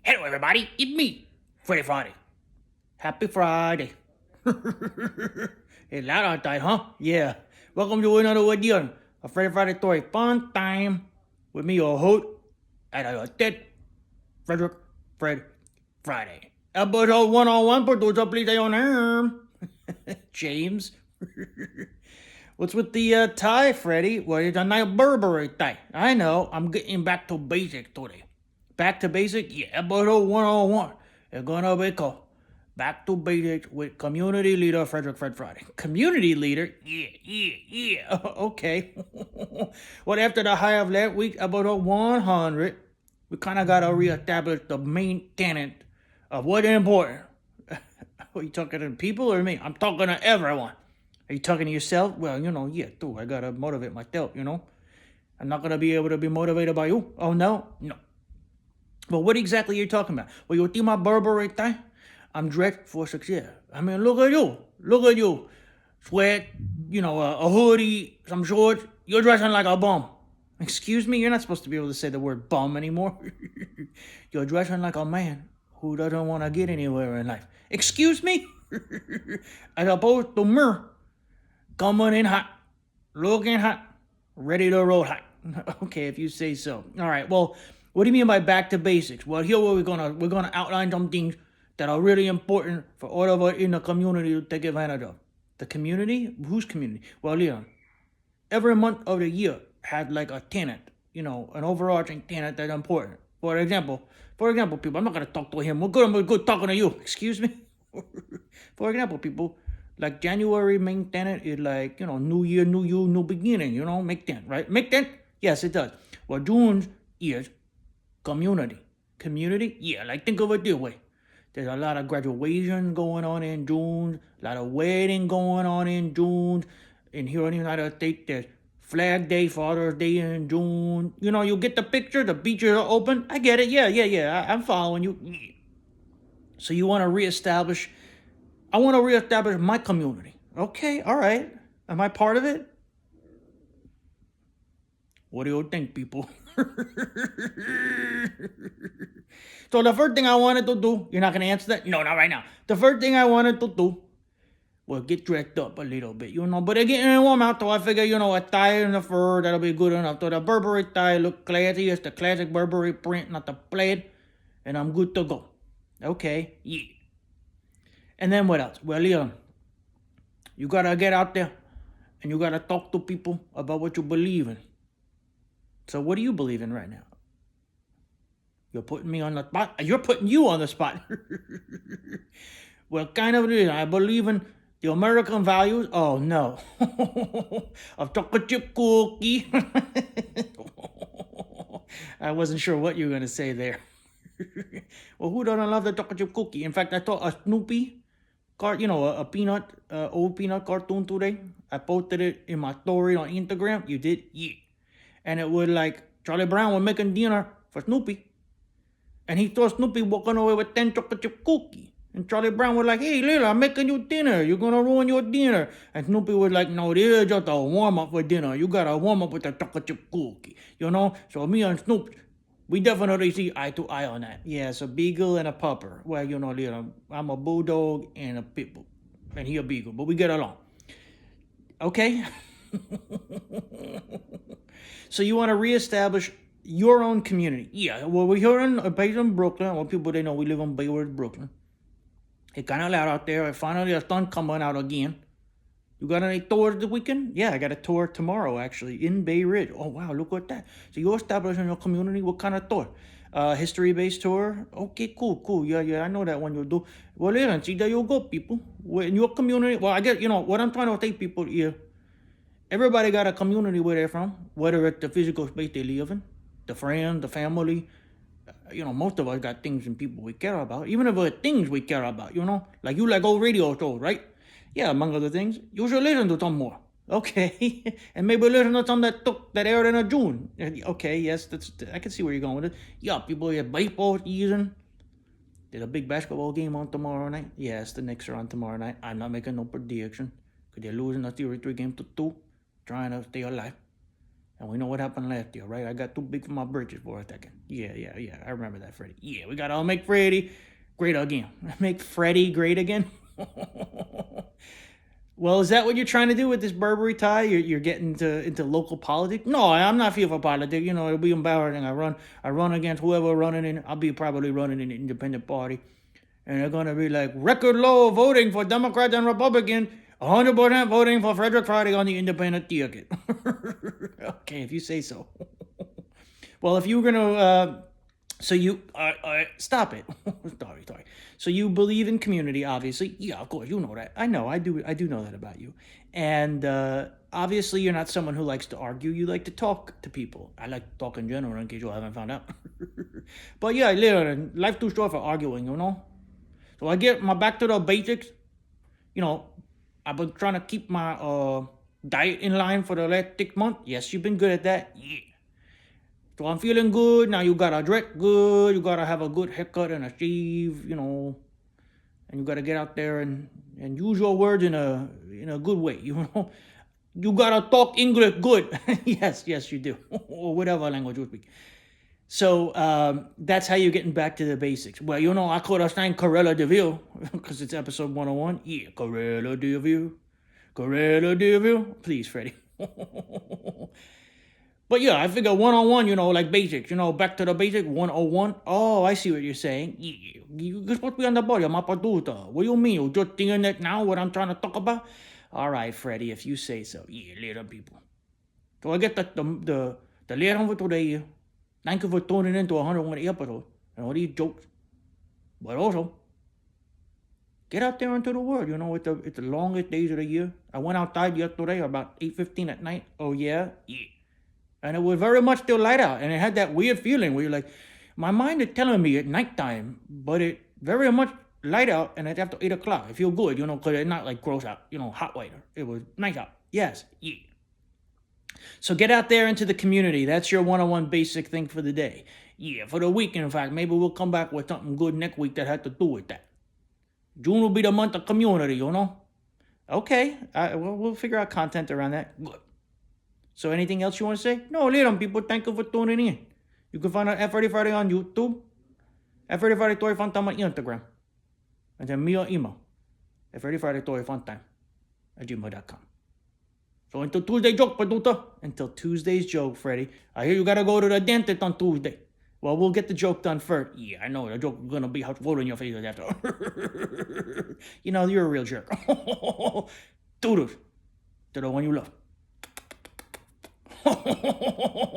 Hello, everybody. It's me, Freddie Friday. Happy Friday. It's loud outside, huh? Yeah. Welcome to another edition of Freddie Friday Story Fun Time with me, your host, and I dead Frederick Fred Friday. Episode 101, producer, please on air. James. What's with the tie, Freddie? Well, it's a nice Burberry tie. I know. I'm getting back to basics today. Back to basic? Yeah, episode 101. It's gonna be called Back to Basics with community leader Frederick Fred Friday. Community leader? Yeah. Okay. Well, after the high of last week, episode 100, we kind of gotta reestablish the main tenet of what is important. Are you talking to people or me? I'm talking to everyone. Are you talking to yourself? Well, yeah, too. I gotta motivate myself, I'm not gonna be able to be motivated by you. Oh, no? No. But what exactly are you talking about? Well, you see my Burberry tie? I'm dressed for success. I mean, look at you. Look at you. Sweat, a hoodie, some shorts. You're dressing like a bum. Excuse me? You're not supposed to be able to say the word bum anymore. You're dressing like a man who doesn't want to get anywhere in life. Excuse me? As opposed to me, coming in hot, looking hot, ready to roll hot. Okay, if you say so. All right, well, what do you mean by back to basics? Well, here we're gonna outline some things that are really important for all of us in the community to take advantage of. The community? Whose community? Well, Leon, every month of the year has like a tenet, an overarching tenet that's important. For example, people, I'm not gonna talk to him. We're good talking to you. Excuse me. For example, people, like January main tenet is like, new year, new you, new beginning, make tent, right? Make tent? Yes, it does. Well, June is community. Community? Yeah, like think of it this way. There's a lot of graduation going on in June, a lot of wedding going on in June. And here in the United States, there's Flag Day, Father's Day in June. You get the picture, the beaches are open. I get it. Yeah. I'm following you. So you want to reestablish, I want to reestablish my community. Okay, all right. Am I part of it? What do you think, people? So the first thing I wanted to do, you're not going to answer that? No, not right now. The first thing I wanted to do was get dressed up a little bit, But again, warm out, so I figure, a tie and a fur, that'll be good enough. So the Burberry tie look classy. It's the classic Burberry print, not the plaid. And I'm good to go. Okay, yeah. And then what else? Well, Leon, you got to get out there and you got to talk to people about what you believe in. So what do you believe in right now? You're putting me on the spot? You're putting you on the spot. Well, kind of it is. I believe in the American values. Oh, no. Of chocolate chip cookie. I wasn't sure what you were going to say there. Well, who doesn't love the chocolate chip cookie? In fact, I saw a Snoopy a peanut, old peanut cartoon today. I posted it in my story on Instagram. You did? Yeah. And it was like Charlie Brown was making dinner for Snoopy. And he saw Snoopy walking away with 10 chocolate chip cookies. And Charlie Brown was like, hey, Lila, I'm making you dinner. You're going to ruin your dinner. And Snoopy was like, no, this is just a warm-up for dinner. You got to warm up with a chocolate chip cookie. So me and Snoopy, we definitely see eye to eye on that. Yeah, it's a beagle and a pupper. Well, Lila, I'm a bulldog and a pit bull. And he a beagle, but we get along. Okay? So you want to reestablish your own community. Yeah, well, we're here in Brooklyn. Well, people, they know we live in Bayward, Brooklyn. It's kind of loud out there. Finally, the sun coming out again. You got any tours this weekend? Yeah, I got a tour tomorrow, actually, in Bay Ridge. Oh, wow, look at that. So you're establishing your community. What kind of tour? History-based tour? Okay, cool. Yeah, I know that one you'll do. Well, listen, see, there you go, people. In your community, well, I guess, what I'm trying to take people here, everybody got a community where they're from, whether it's the physical space they live in, the friends, the family. Most of us got things and people we care about. Even if it's things we care about, like you like old radio shows, right? Yeah, among other things. You should listen to some more. Okay. And maybe listen to some that aired in June. Okay, yes, I can see where you're going with it. Yeah, people have baseball season. There's a big basketball game on tomorrow night. Yes, the Knicks are on tomorrow night. I'm not making no prediction because they're losing a 3 game to 2, trying to stay alive. And we know what happened last year, right? I got too big for my britches for a second. Yeah. I remember that, Freddie. Yeah, we gotta make Freddie great again. Make Freddie great again? Well, is that what you're trying to do with this Burberry tie? You're getting into local politics? No, I'm not here for politics. You know, it'll be embarrassing. I run against whoever running in. I'll be probably running in the independent party. And they're gonna be like record low voting for Democrats and Republicans, 100% voting for Frederick Friday on the independent ticket. Okay, if you say so. Well, if you were gonna, so you stop it. Sorry. So you believe in community, obviously. Yeah, of course, you know that. I know, I do know that about you. And obviously, you're not someone who likes to argue. You like to talk to people. I like to talk in general, in case you haven't found out. But yeah, literally, life's too short for arguing, you know. So I get my back to the basics. You know, I've been trying to keep my diet in line for the last 6 months. Yes, you've been good at that. Yeah. So I'm feeling good. Now you gotta dress good. You gotta have a good haircut and a shave, you know. And you gotta get out there and use your words in a good way, you know. You gotta talk English good. Yes, you do. Or whatever language you speak. So that's how you're getting back to the basics. Well, you know, I could have sang Corella Deville because it's episode 101. Yeah, Corella Deville. Corella Deville. Please, Freddie. But yeah, I figure 101, you know, like basics, you know, back to the basic 101. Oh, I see what you're saying. Yeah, you're supposed to be on the body, I'm a producer. What do you mean? You're just thinking that now, what I'm trying to talk about? All right, Freddie, if you say so. Yeah, later, people. So I get the later for today. Thank you for tuning in to 101 episode and all these jokes. But also, get out there into the world. You know, it's the longest days of the year. I went outside yesterday about 8:15 at night. Oh, yeah? Yeah. And it was very much still light out. And it had that weird feeling where you're like, my mind is telling me at nighttime, but it very much light out and it's after 8 o'clock. I feel good, you know, because it's not like gross out, you know, hot weather. It was nice out. Yes. Yeah. So get out there into the community. That's your 101 basic thing for the day. Yeah, for the week, in fact. Maybe we'll come back with something good next week that had to do with that. June will be the month of community, you know? Okay. We'll figure out content around that. Good. So anything else you want to say? No, later, people. Thank you for tuning in. You can find out F Freddie Friday on YouTube. F Freddie Friday Toy Funtime on Instagram. And then me on email. F Freddie Friday Toy Funtime at gmail.com. So until Tuesday joke, Paduta. Until Tuesday's joke, Freddie. I hear you gotta go to the dentist on Tuesday. Well, we'll get the joke done first. Yeah, I know. The joke is gonna be how to in your face after. You know, you're a real jerk. Toodles. To the one you love.